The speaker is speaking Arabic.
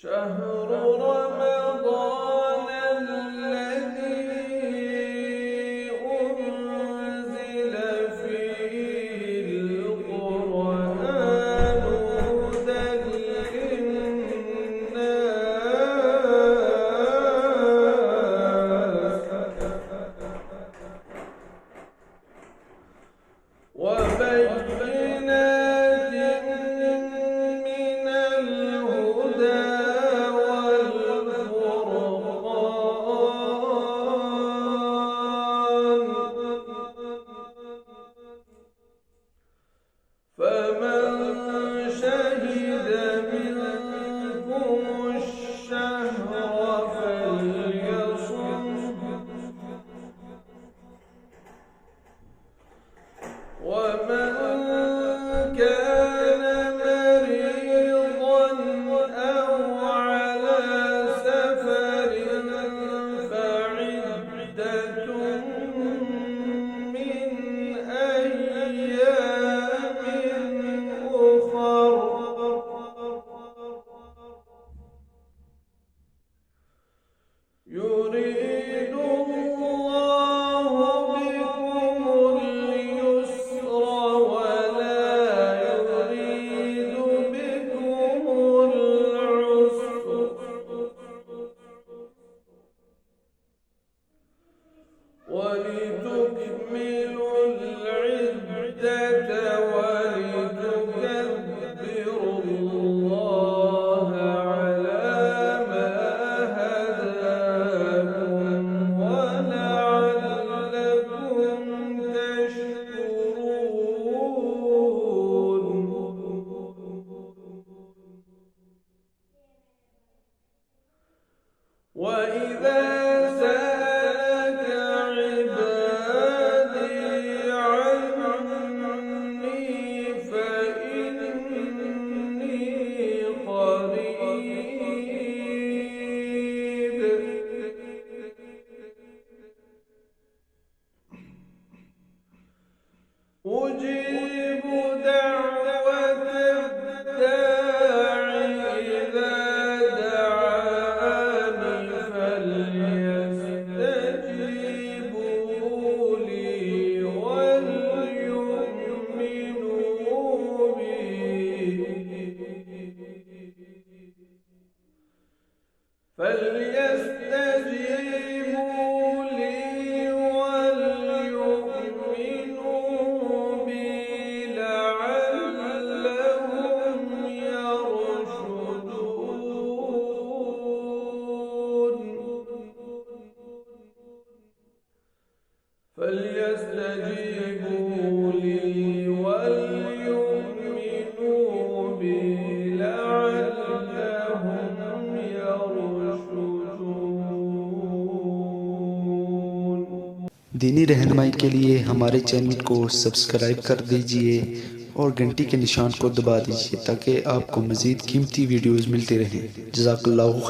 شهر رمضان الذي أنزل فيه القرآن هدى للناس وبينات من الهدى فمن شهد منكم الشهر فليصم ومن كان مريضا أو على سفر فعدة من أيام أخر يريد الله بكم اليسر ولا يريد بكم العسر ولتكملوا العدة ولتكبروا الله على ما هداكم ولعلكم تشكرون وإذا سألك عبادي عني فإني قريب أجيب دعوة الداع إذا دعاني فليستجيبوا لي وليؤمنوا بي لعلهم يرشدون فليستجيبوا لي وليؤمنوا بي لعلهم يرشدون। दीनी रहनुमाई के लिए हमारे चैनल को सब्सक्राइब कर दीजिए और घंटी के निशान को दबा दीजिए ताकि आपको मज़ीद कीमती वीडियोज़ मिलते रहें। जज़ाकल्लाहु खैर।